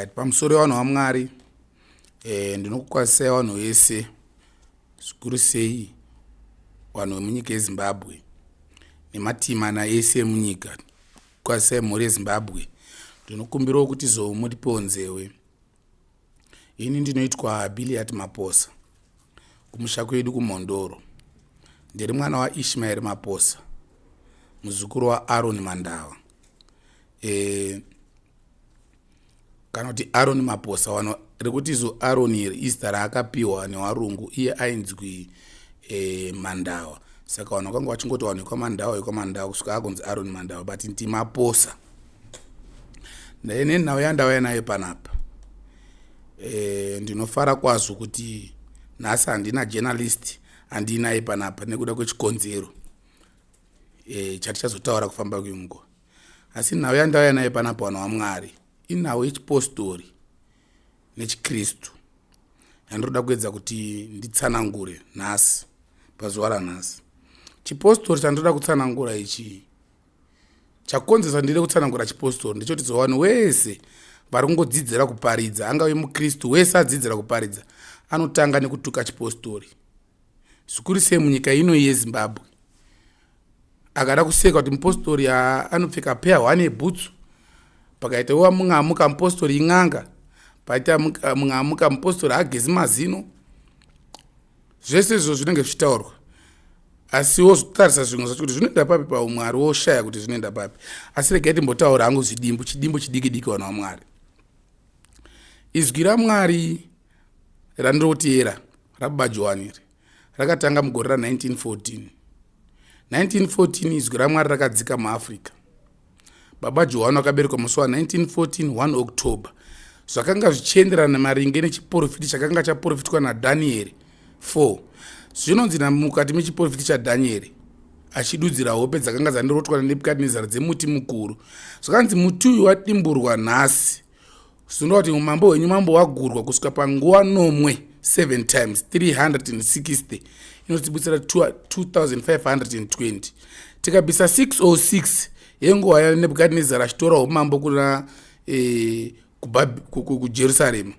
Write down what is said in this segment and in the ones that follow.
pamusoro wanhu waMwari ndinokukwazisai vanhu vese, zvikuru sei vanhu vemunyika yeZimbabwe nematimana ese emunyika. Kukwazisai mhuri yeZimbabwe, ndinokumbirawo kuti mutipewo nzewe. Ini ndinoitwa Biliat Maposa, kumusha kwedu kuMhondoro. Ndiri mwana waIshmael Maposa, muzukuru waAaron Mandawa. Kana kuti Aaron Maposa, vanhu rekuti Aaron izita raakapiwa nevarungu, iye ainzwi Mandawa. Saka vanhu vakanga vachingoti vanhu vekwaMandawa kusvika agonzi Aaron Mandawa, but ndi Maposa. Nenhau yandauya nayo panapa, ndinofara kwazvo kuti nhasi handina journalist handinaye panapa nekuda kwechikonzero chatichazotaura kufamba kwenguva. Asi nhau yandauya nayo panapa vanhu vaMwari inhau yechipostori nechikristu yandoda kuedza kuti nditsanangure nhasi pazuva ranhasi. Chipostori chandoda kutsanangura ichi, chakonzesa ndiri kutsanangura chipostori ndechoti vanhu wese vari kungodzidzira kuparidza, angave mukristu wese adzidzira kuparidza, anotanga nekutuka chipostori. Zvikuru sei munyika ino yeZimbabwe, akada kuseka kuti mupostori anopfeka pea 1 yebhutsu, pakaitawo mumwe amuka mupostori ing'anga, paita mumwe amuka mupostori agezi mazino, zvese izvo zvinenge zvichitaurwa. Asiwo kutarisa zvimwe zvacho kuti zvinoenda papi paumwari woshaya kuti zvinoenda papi. Asi regai timbotaura hangu chidimbu chidiki diki vanhu vaMwari. Izwi raMwari randoteera raBaba Joani rakatanga mugore ra1914. 1914 izwi raMwari rakadzika muAfrica. Baba Joani akaberekwa musi wa1914 1 October. Zvakanga zvichienderana maringe nechiprofiti chakanga chaprofitwa naDhanieri 4. Zvinonzi mukati mechiprofiti chaDhanieri achidudzira hope dzakanga dzandorotwa naNebhukadhinezari dzemuti mukuru. Zvakanzi muti uyu wadimburwa nhasi, zvinova kuti umambo hwenyu mambo wagurwa kusvika panguva nomwe 7 times 360, inotibutsira 2520. Tikabvisa 606 yenguva yaNebhukadhinezari achitora umambo kuna kuJerusarema,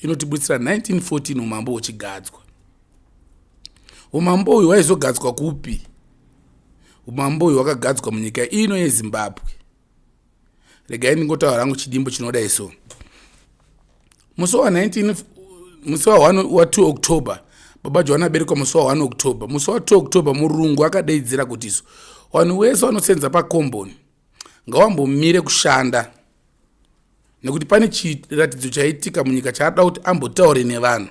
inotibutsira 1914 umambo huchigadzwa. Umambo uyu waizogadzwa kupi? Umambo uyu wakagadzwa munyika ino yeZimbabwe. Regai ndingotaura hangu chidimbu chinodai so. Musi wa 2 October, Baba Joani aberekwa musi wa 1 October. Musi wa 2 October murungu akadaidzira kuti vanhu vese vanosenza pakomboni ngavambomire kushanda, nekuti pane chiratidzo chaitika munyika chaada kuti ambotaure nevanhu.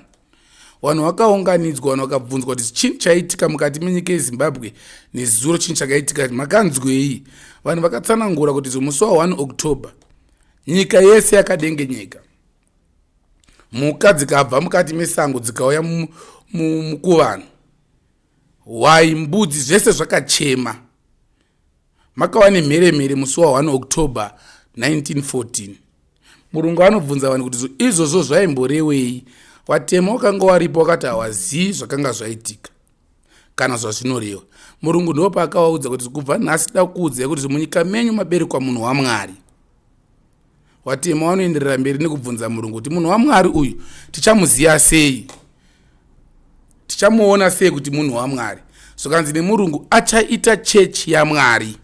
Vanhu vakaunganidzwa, vanhu vakabvunzwa kuti chii chaitika mukati menyika yeZimbabwe nezuro chii chakaitika, makanzwei? Vanhu vakatsanangura kuti musi wa 1 October nyika yese yakadengenyeka. Mhuka dzikabva mukati mesango dzikauya mukuvanhu, hwai, mbudzi, zvese zvakachema. Makava nemheremhere musi wa 1 October 1914. Murungu anobvunza vanhu kuti izvozvo zvaimborewei? Watema wakanga waripo wakati hawazii zvakanga zvaitika kana zvazvinoreva. Murungu ndopa akavaudza kuti kubva nhasi da kuudzai kuti munyika menyu maberekwa munhu waMwari. Watema wanoenderera mberi nekubvunza Murungu kuti munhu waMwari uyu tichamuziva sei? Tichamuona sei kuti munhu waMwari? Zvakanzi neMurungu achaita chechi yaMwari.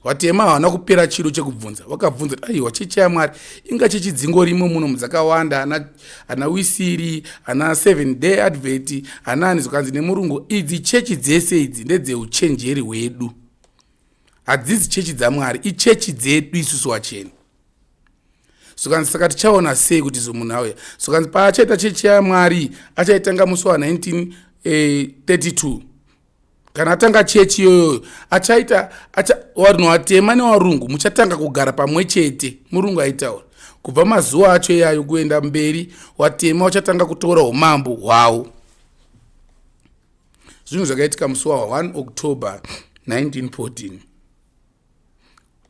Watema havana kupera chiro chekubvunza, vakabvunza aiwa, chechi yaMwari inga chechi dzingorimo muno mudzakawanda, ana Wisiri, ana 7 Day Advert, anani. Zvakanzi neMurungu idzi chechi dzese idzi ndedzeuchenjeri hwedu, hadzidzi chechi dzaMwari, ichechi dzedu isusu wachena. Zvakanzi saka tichaona sei kuti munhu auya? Zvakanzi paachaita chechi yaMwari achaitanga musi wa 1932. Kana atanga chechi iyoyo achaita vanhu vatema nevarungu muchatanga kugara pamwe chete. Murungu aitaura kubva mazuva acho iyayo kuenda mberi, watema vachatanga kutora umambo hwavo. Zvinhu zvakaitika musi wa 1 October 1914.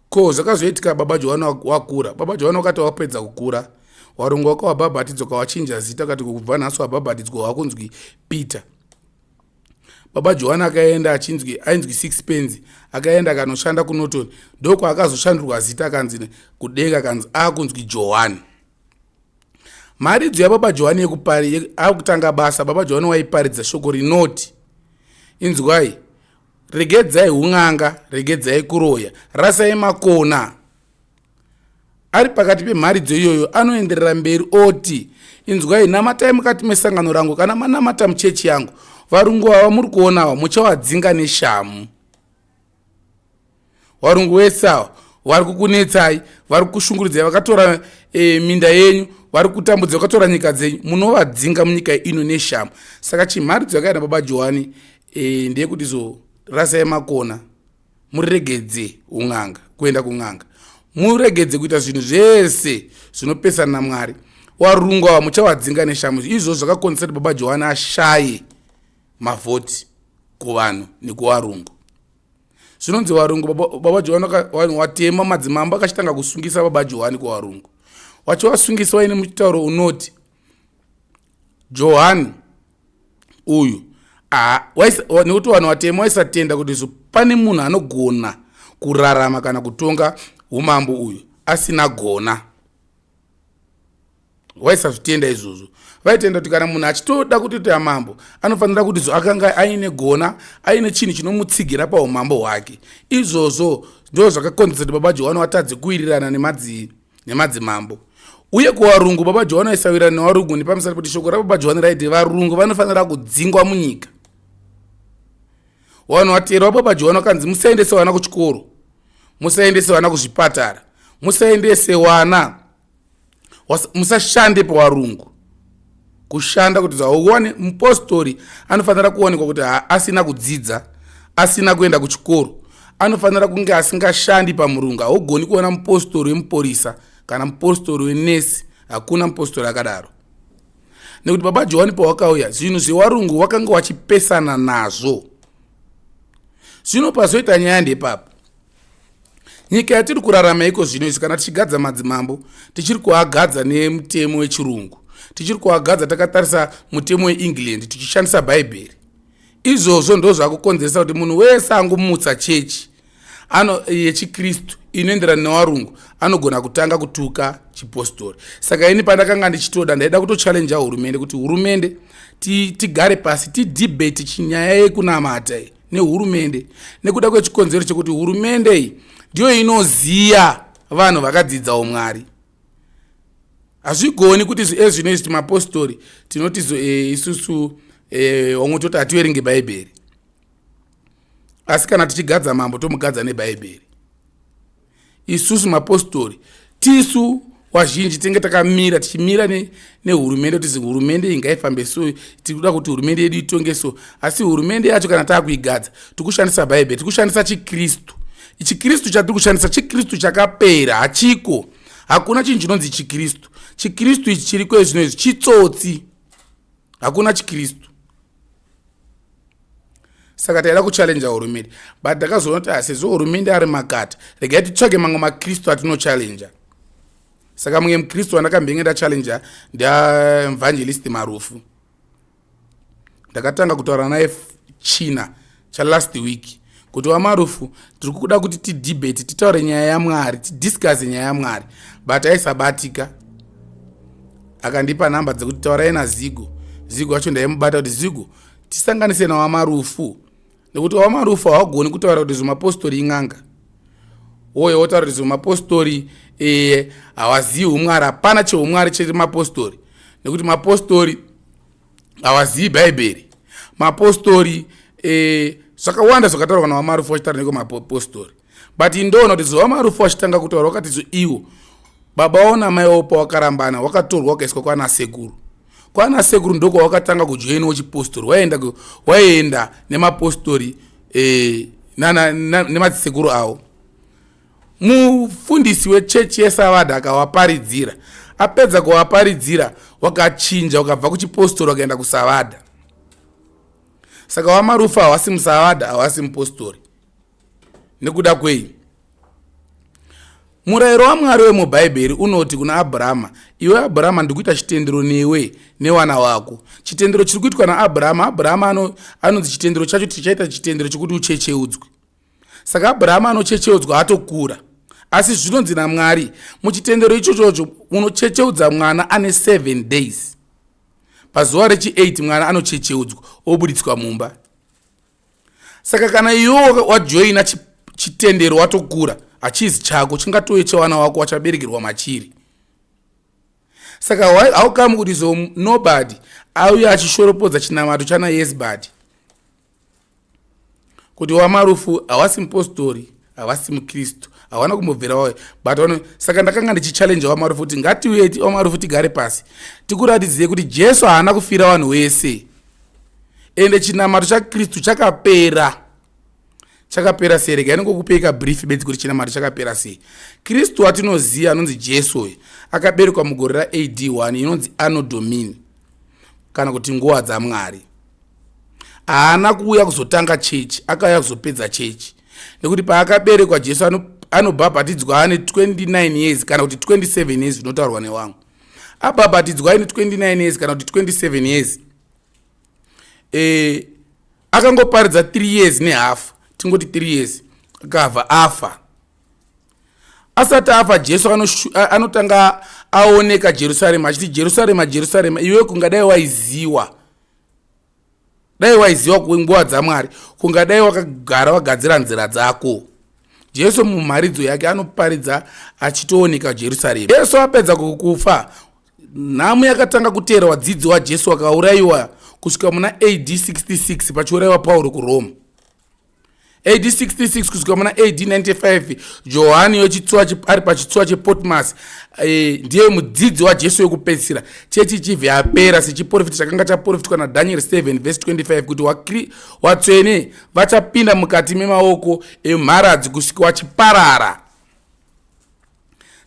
Ko zvakazoitika Baba Joani wakura. Baba Joani wakati wapedza kukura, varungu vakavabhabhatidzwa, kavachinja zita, kati kubva nhasi wabhabhatidzwa wakunzwi Peter. baba Johani akaenda ainzwi Sixpence, akaenda akanoshanda kuNorton, ndoko akazoshandurwa zita akanzi kudenga kanzi akunzwi Johani. Maridzo yababa Johani yekupari akutanga basa, baba Johani waiparidza shoko rinoti inzwai, regedzai un'anga, regedzai kuroya, rasai makona. Ari pakati pemharidzo iyoyo anoenderera mberi oti, inzwai, namatai mukati mesangano rangu, kana manamata muchechi yangu, varungu ava muri kuonawa muchawadzinga neshamu. Varungu vese ava vari kukunetsai, vari kushungurudzai, vakatora minda yenyu, vari kutambudza, vakatora nyika dzenyu, munovadzinga munyika ino neshamu. Saka chimharidzo yakaenda baba Johani ndeyekuti zo rasai makona, muregedze un'anga, kuenda kun'anga, muregedze kuita zvinhu zvese zvinopesana naMwari. Varungu ava muchawadzinga neshamu. Izvo zvakakonzera kuti baba Johani ashaye mavhoti kuvanhu nekuvarungu. Zvinonzi varungu, baba Johani watema, madzimambo akachitanga kusungisa baba Johani kuvarungu. Wachivasungisa waine mutauro unoti Johani uyu nekuti vanhu vatema vaisatenda kuti pane munhu anogona kurarama kana kutonga umambo uyu asina gona. Vaisazvitenda izvozvo. Vaitenda kuti kana munhu achitoda kuti amambo anofanira kuti akanga aine gona, aine chinhu chinomutsigira paumambo hwake. Izvozvo ndizvo zvakakonzera kuti baba Johani watadze kuwirirana nemadzimambo. Uye kuvarungu, baba Johani aisawirirana nevarungu nepamusana kuti shoko rababa Johani raiti varungu vanofanira kudzingwa munyika. Vanhu vatera wababa Johani wakanzi musaendese vana kuchikoro, musaendese vana kuzvipatara, musaendese vana, musashande pavarungu. Kushanda kuti uwane mupostori anofanira kuonekwa kuti asina kudzidza, asina kuenda kuchikoro, anofanira kunge asingashandi pamurungu. Haugoni kuona mupostori wemuporisa kana mupostori wenesi, hakuna mupostori akadaro. Nekuti baba Johani pawakauya, zvinhu zvevarungu wakanga wachipesana nazvo. Zvino pazoita nyaya ndepapo. Nyika yatiri kurarama iko zvino izvi, kana tichigadza madzimambo, tichiri kuagadza nemutemo wechirungu, tichiri kuagadza takatarisa mutemo weEngland, tichishandisa Bhaibheri. Izvozvo ndizvo zvakukonzeresa kuti munhu wese angomutsa chechi yechiKristu inoenderana nevarungu anogona kutanga kutuka chipostori. Saka ini pandakanga ndichitoda ndaida kutochallenja hurumende kuti hurumende tigare pasi tidebate chinyaya yekunamata nehurumende, nekuda kwechikonzero chekuti hurumende iyi ndiyo inoziya vanhu vakadzidza umwari. Hazvigoni kuti zvino izvi mapostori tinoti isusu wamwe toti hativerenge Bhaibheri, asi kana tichigadza mambo tomugadza neBhaibheri. Isusu mapostori tisu wazhinji tenge takamira tichimira nehurumende kuti hurumende ingaifambe so, tikuda kuti hurumende yedu itonge so. Asi hurumende yacho kana taakuigadza tikushandisa Bhaibheri, tikushandisa chiKristu. Chikristu chatiri kushandisa chiKristu chakapera, hachiko. Hakuna chinhu chinonzi chiKristu. Chikristu ichi chiriko zvino izvi chitsotsi, hakuna chiKristu. Saka taida kuchallenja hurumende, but ndakazoona kuti sezvo hurumende ari makata, regai titsvage mamwe maKristu atinochallenja. Saka mumwe muKristu wandakambenge ndachallenja ndeevangelist Marufu. Ndakatanga kutaura naye China last week kuti waMarufu tiri kuda kuti tidebate, titaure nyaya yaMwari, tidiscuss nyaya yaMwari, but aisabatika. Akandipa namba dzekuti taurai naZigo. Zigo wacho ndaimubata kuti Zigo tisanganise nawaMarufu, nekuti waMarufu hawagoni kutaura kuti zvimapostori ing'anga. Oyo wotaura kuti zvimapostori hawazivi umwari, hapana cheumwari chiri mapostori, nekuti mapostori hawazivi Bhaibheri. Mapostori zvakawanda zvakataurwa nawaMarufu wachitaura neko mapostori, but ndoona kuti waMarufu wachitanga kutaura wakati iwo baba wao namai wao pawakarambana wakatorwa wakaiswa kwana sekuru. Kwana sekuru ndoko wakatanga kujoinawo chipostori, waenda nemapostori nemadzisekuru avo. Mufundisi wechechi yeSavadha akawaparidzira, apedza kuwaparidzira wakachinja wakabva kuchipostori wakaenda kuSavadha. Saka waMarufu hawasi muSavadha, hawasi mupostori. Nekuda kwei murayiro waMwari wemubhaibheri unoti kuna Abhurama, iwe Abhurama ndikuita chitendero newe newana wako. Chitendero chiri kuitwa naAbhurama, Abhurama anonzi chitendero chacho tichaita chitendero chokuti uchecheudzwe. Saka Abhurama anochecheudzwa atokura. Asi zvinonzi naMwari muchitendero ichocho unochecheudza mwana ane 7 days. Pazuva rechi8 mwana anochecheudzwa obuditswa mumba. Saka kana iwe wajoina chitendero watokura, achizi chako chingatove chewana wako wachaberekerwa machiri. Saka how come kuti nobody auya achishoropodza chinamato chana Yezebadi kuti waMarufu havasi mupostori, havasi muKristu, hawana kumbobvera wayo, but saka ndakanga ndichichallenge waMarufu kuti ngatiuye waMarufu tigare pasi tikuratidzei kuti Jesu haana kufira vanhu vese, ende chinamato chaKristu chakapera sei. Rega inongokupeka brief bedzi kuti chinamato chakapera sei. Kristu watinoziva anonzi Jesu akaberekwa mugore raAD1 inonzi Anno Domini, kana kuti nguva dzaMwari. Haana kuuya kuzotanga chechi, akauya kuzopedza chechi. Nekuti paakaberekwa Jesu anobhabhatidzwa ane 29 years kana kuti 27 years zvinotaurwa nevamwe. Abhabhatidzwa ane 29 years kana kuti 27 years. Akangoparidza 3 years nehalf, tingoti 3 years, akabva afa. Asati afa Jesu anotanga aoneka Jerusalema achiti Jerusalema, iwe kungadai waiziwa. Dai waiziwa kunguva dzaMwari, kungadai wakagara wagadzira nzira dzako. Jesu mumharidzo yake anoparidza achitooneka Jerusalema. Jesu apedza kufa, nhamu yakatanga kuteera wadzidzi waJesu wakaurayiwa kusvika muna AD 66 pachiurayiwa Pauro kuRome. AD 66 kusvika muna AD 95 Johani ari pachitsuwa chePatmos ndiye mudzidzi waJesu wekupedzisira. Chechi chibve yapera sechiprofita chakanga chaprofitwa naDaniel 7 verse 25 kuti vatsvene vachapinda mukati memaoko emharadzi kusvika vachiparara.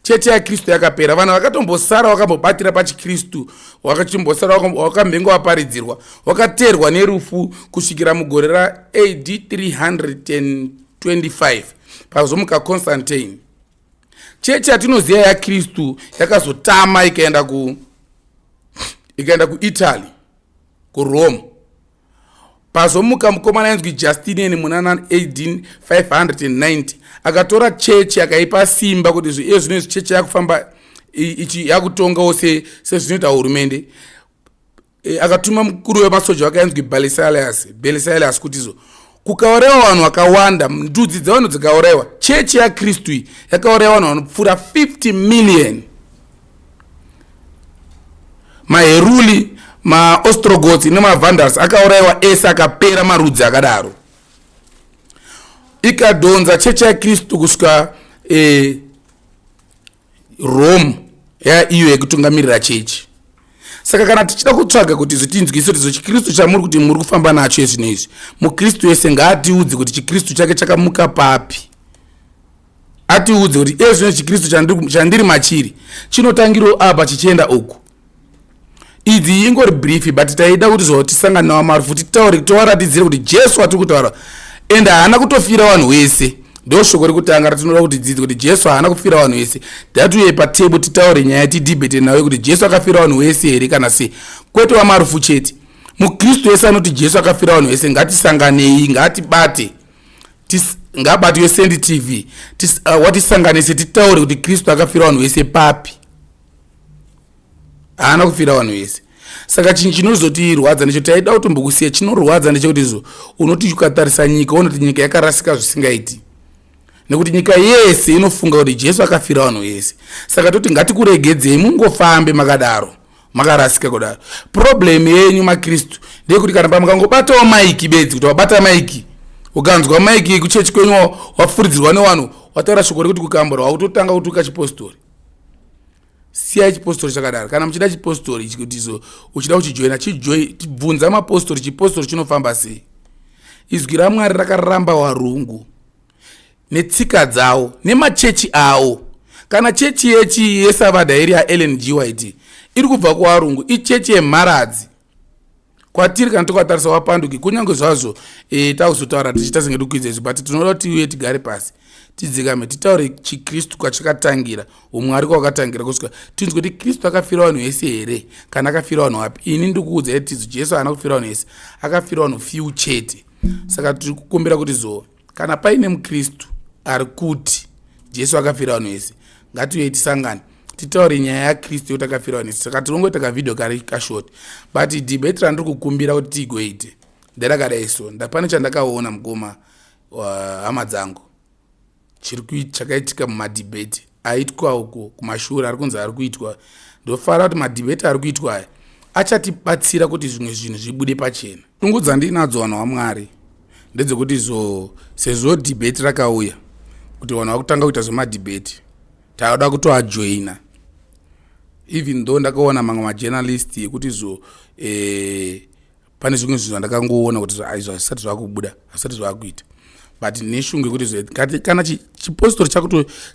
Chechi yaKristu yakapera. Vanhu vakatombosara vakambobatira pachiKristu, vakachimbosara vakambengo vaparidzirwa, vakateerwa nerufu kusvikira mugore raAD 325 pazomuka Constantine. Chechi yatinoziva yaKristu yakazotama ikaenda kuItaly, kuRome. Pazomuka mukomana ainzwi Justinian muna AD 590 akatora chechi akaipa simba kuti zvinoizvi chechi yakufamba yakutongawo sezvinoita hurumende. Akatuma mukuru wemasoja wakainzwi Belisarius kuti kukaurayiwa vanhu vakawanda, ndudzi dzevanhu dzikaurayiwa, chechi yaKristu yakaurayiwa vanhu vanopfuura 50 million. Maheruli, maOstrogoths nemaVandals akaurayiwa ese, akapera marudzi akadaro. Ikadhonza chechi yaKristu kusvika Rome iyo yekutungamirira chechi. Saka kana tichida kutsvaga kuti zvitinzwise kuti chiKristu chamuri kuti muri kufamba nacho ezvinezvi, muKristu wese ngaatiudze kuti chiKristu chake chakamuka papi. Atiudze kuti ezvinezvi chiKristu chandiri machiri chinotangiro apa chichienda uku. Idzi ingori brief, but taida kuti zotisangana nawaMarufu titaure towaratidzire kuti Jesu atiri kutaura ende haana kutofira vanhu vese. Ndo shoko rekutanga ratinoda kuti dzidzi kuti Jesu haana kufira vanhu vese. Tatuye patable titaure nyaya tidebate nayo kuti Jesu akafira vanhu vese here kana sei. Kwete waMarufu chete. muKristu wese anoti Jesu akafira vanhu vese. Ngatisanganei, ngatibate, ngabati yeSend TV watisanganise titaure kuti Kristu akafira vanhu vese papi. Haana kufira vanhu vese. Saka chinhu chinozotirwadza necho taida kutombokusiya chinorwadza nechekuti unoti ukatarisa nyika unoti nyika yakarasika zvisingaiti. Nekuti nyika yese inofunga kuti Jesu akafira vanhu vese. Saka toti ngatikuregedzei mungofambe makadaro, makarasika kudaro. Problem yenyu maKristu ndeyekuti kana pamukangobatawo maiki bedzi, kuti wabata maiki ukanzwa maiki kuchechi kwenyu wapfuridzirwa nevanhu wataura shoko rekuti kukambura wautotanga kutuka chipostori. Siya chipostori chakadaro. Kana muchida chipostori kuti uchida kuchijoina, bvunza mapostori, chipostori chinofamba sei. Izwi raMwari rakaramba varungu netsika dzawo nemachechi awo. Kana chechi yesavadha iri yaEllen G. White iri kubva kuvarungu, ichechi yemharadzi. Kwatiri kana tokatarisa wapanduki kunyange zvazvo takuzotaura tichita senge tikuidzezvi, but tinoda kuti tiuye tigare pasi tidzikame titaure chikristu kwachakatangira, umwari kwakatangira kusvika tinzwe kuti Kristu akafira vanhu vese here kana akafira vanhu wapi. Ini ndikuudza kuti Jesu haana kufira vanhu vese, akafira vanhu few chete. Saka tiri kukumbira kuti kana paine mukristu ari kuti Jesu akafira vanhu vese, ngatiuye tisangane titaure nyaya yaKristu yekuti akafira vanhu vese. Saka tirongota kavidhio kari kashoti, but debate randiri kukumbira kuti tigoite nderakadai so. Ndapane chandakaona mugoma hama dzangu chakaitika mumadhibheti aitwa uko kumashure ari kunzi ari kuitwa. Ndofara kuti madhibheti ari kuitwa aya achatibatsira kuti zvimwe zvinhu zvibude pachena. Tungu dzandinadzo vanhu vaMwari ndedzekuti sezvo dhibheti rakauya kuti vanhu vakutanga kuita zvemadhibheti tauda kutoajoina, even though ndakaona mamwe majournalist ekuti pane zvimwe zvinhu zvandakangoona kuti aizvo hazvisati zvakubuda, hazvisati zvakuita, but neshungu kuti kana chipostori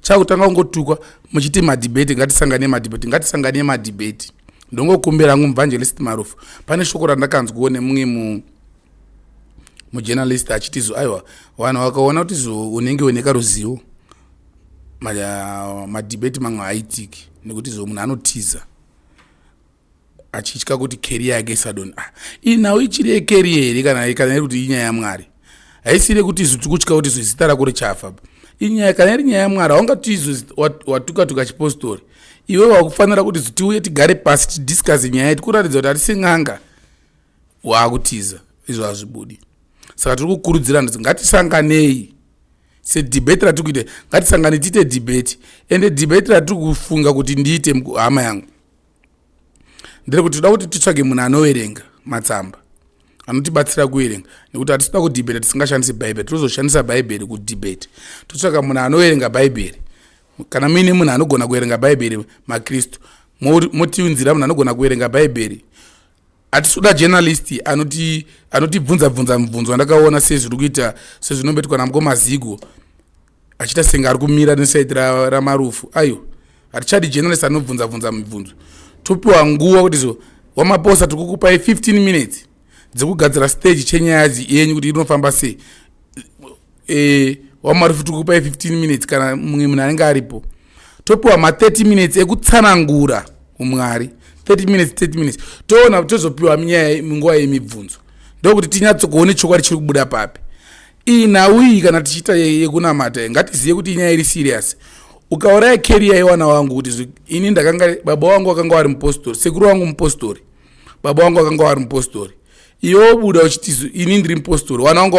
chakutanga kungotukwa muchiti madhibheti, ngatisangane madhibheti. Ndongokumbira hangu muEvangelist Marufu, pane shoko randakanzwa nemumwe mujournalist achiti aiwa vanhu vakaona kuti unenge une karuzivo madhibheti mamwe haitiki nekuti munhu anotiza achitya kuti career yake isadoni. Inawo ichiri yecareer here kana iri kuti inyaya yaMwari, haisiri kuti tikutya kuti zita rako richafa. Kana iri nyaya yaMwari haungati watuka chipostori, iwe wakufanira kuti tiuye tigare pasi tidiscuss nyaya yetu kuratidza kuti hatisi n'anga wakutiza, izvo hazvibudi. Saka tiri kukurudzira ngatisanganei sedhibheti ratiri kuita, ngatisangane tiite dhibheti. Ende dhibheti ratiri kufunga kuti ndiite hama yangu ndere kuti toda kuti titsvage munhu anoverenga matsamba anotibatsira kuverenga, nekuti hatisida kudhibheti tisingashandisi bhaibheri, tozoshandisa bhaibheri kudhibheti. Totsvaga munhu anoverenga bhaibheri. Kana muine munhu anogona kuverenga bhaibheri maKristu, motiunzira munhu anogona kuverenga bhaibheri. Hatisuda journalist anotibvunza mibvunzo wandakaona sezviri kuita sezvinombetwa namukoma Zigo achita senge ari kumira nesaiti raMarufu. Ayo hatichadi journalist anobvunza mibvunzo. Topiwa nguva kuti wamaposa tikukupai 15 minutes dzekugadzira stage chenyaya yenyu kuti inofamba sei. WaMarufu tikukupai 15 minutes kana mumwe munhu anenge aripo. Topiwa ma30 minutes ekutsanangura umwari, 30 minutes toona tozopiwa munguva yemibvunzo ndokuti tinyatsokuone chokwadi chiri kubuda papi. Inawi kana tichiita yekunamata ngatizive kuti inyaya iri serious. Ukauraya career yewana wangu kuti ini baba wangu akanga ari mupostori, sekuru wangu mupostori, baba wangu akanga ari mupostori, iwe buda uchiti ini ndiri mupostori, wana wangu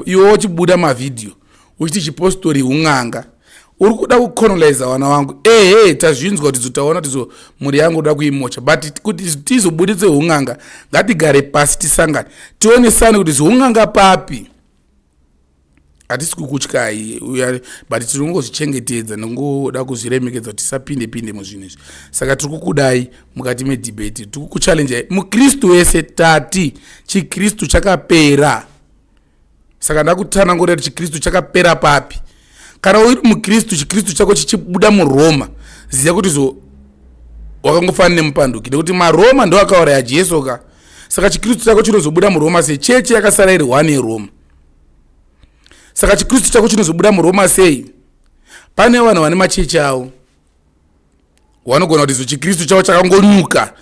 iwe uchibuda mavidhio uchiti chipostori un'anga, uri kuda kucoloniza wana wangu. Tazvinzwa kuti taona kuti mhuri yangu uda kuimocha, but kuti tizobuditse un'anga ngatigare pasi tisangane tionesane kuti un'anga papi. Hatisi kukutyai but tiri kungozvichengetedza nongoda kuzviremekedza kuti tisapinde muzvinhu izvi. Saka tiri kukudai mukati medhibheti, tiri kukuchallenjai muKristu wese tati chiKristu chakapera. Saka ndakutsanangurira kuti chiKristu chakapera papi. Kana uri muKristu chiKristu chako chichibuda muRoma, ziva kuti wakangofanira nemupanduki nekuti maRoma ndo akauraya Jesu ka. Saka chiKristu chako chinozobuda muRoma sei? Chechi yakasara iri 1 yeRoma. Saka chiKristu chako chinozobuda muRoma sei? Pane vanhu vane machechi avo vanogona kuti chiKristu chavo chakangonyuka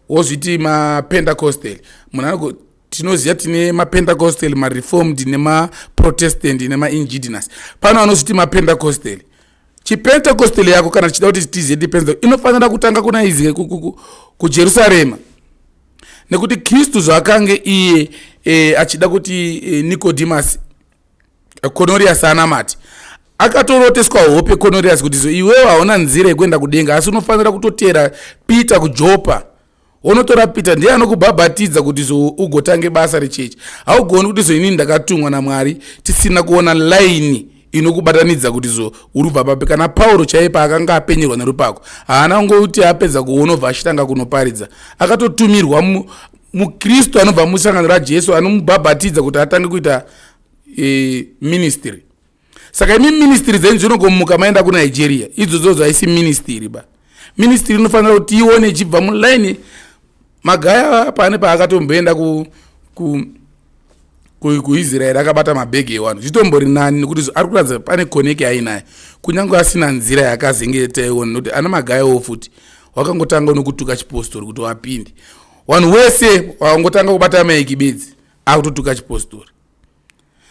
wozviti maPentecostal. Munhu tinoziva tine maPentecostal, maReformed nemaProtestant nemaIndigenous. Pano vanozviti maPentecostal. ChiPentecostal yako kana tichida kuti tizive Pentecostal inofanira kutanga kuna izike kuJerusarema, nekuti Kristu zvakange iye achida kuti Nicodemus Cornelius anamati akatoroteswa hope Cornelius kuti iwewe hauna nzira yekuenda kudenga asi unofanira kutotera Peter kuJopa. Unotora Peter ndiye anokubhabhatidza kuti ugotange basa rechechi. Haugoni kuti ini ndakatumwa naMwari tisina kuona line inokubatanidza kuti urubva papi. Kana Paulo chaipa akanga apenyerwa nerupako haana ngoti apedza kuonobva achitanga kunoparidza, akatotumirwa muKristu anobva musangano raJesu anomubhabhatidza kuti atange kuita ministry. Saka imi ministry dzenyu dzinogomuka maenda kuNigeria, idzodzo haisi ministry ba. Ministry inofanira kuti ione ichibva muline magaya pane paakatomboenda kuisraeri akabata mabhegi ewanhu zvitombori nani nekuti ari kuratidza pane koneki ainayo kunyange asina nzira yakazengetaiona nokuti ana magayawo futi wakangotanga nokutuka chipostori kuti wapinde vanhu wese wakangotanga kubata maiki bedzi akutotuka chipostori.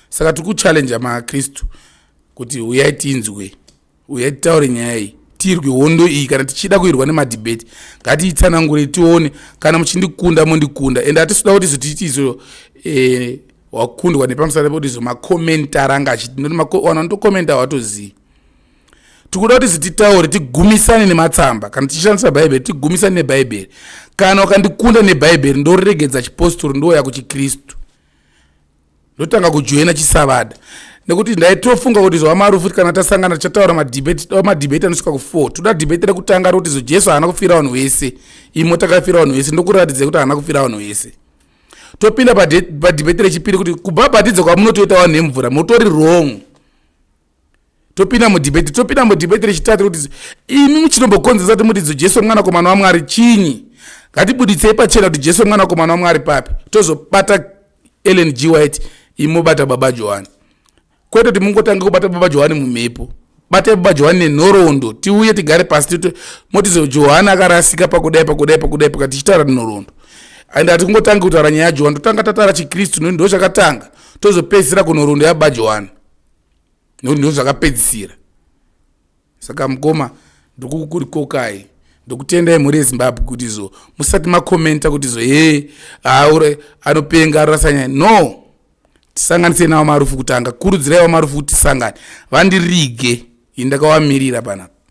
Saka tikuchallenja makristu kuti uyai tinzwe, uyai titaure nyaya iyi, tirwe hondo iyi. Kana tichida kuirwa nemadhibheti ngatiitsanangure tione kana muchindikunda mondikunda. Ende hatisuda kuti zotiitizo wakundwa nepamusana pekuti zo makomentari anga achiti vanhu vanotokomenta hawatozivi. Tikuda kuti zititaure tigumisane nematsamba. Kana tichishandisa bhaibheri tigumisane nebhaibheri. Kana wakandikunda nebhaibheri ndoregedza chipostori ndoya kuchikristu, ndotanga kujoina chisavada. Nekuti ndaitofunga kuti zvamaru futi kana tasangana tichataura madhibheti anosvika ku4. Toda dhibheti rekutanga rokuti zo Jesu haana kufira vanhu vese, imo takafira vanhu vese, ndokuratidza kuti haana kufira vanhu vese. Topinda padhibheti rechipiri kuti kubhabhatidza kwamunotoita vanhu nemvura mutori wrong. Topinda mudhibheti rechitatu kuti imi muchinombokonzesa kuti muti Jesu mwanakomana waMwari chinyi. Ngatibuditsei pachena kuti Jesu mwanakomana waMwari papi. Tozobata Ellen G. White, imobata Baba Johani. Kwete kuti mungotanga kubata Baba Johani mumhepo. Bata Baba Johani nenhoroondo. Tiuye tigare pasi motizo Johani akarasika pakudai pakati tichitaura nenhoroondo. And hatingotanga kutaura nyaya yaJohani, totanga tataura chiKristu nokuti ndo chakatanga. Tozopedzisira kunhoroondo yaBaba Johani. Nokuti ndo zvakapedzisira. Saka mukoma ndokukurikokai. Ndokutendai mhuri yeZimbabwe kuti zo musati makomenta kuti zo anopenga arasanya. No, tisanganise nawo marufu kutanga, kurudzirai marufu kuti tisangane. Vandirige indakawamirira pana.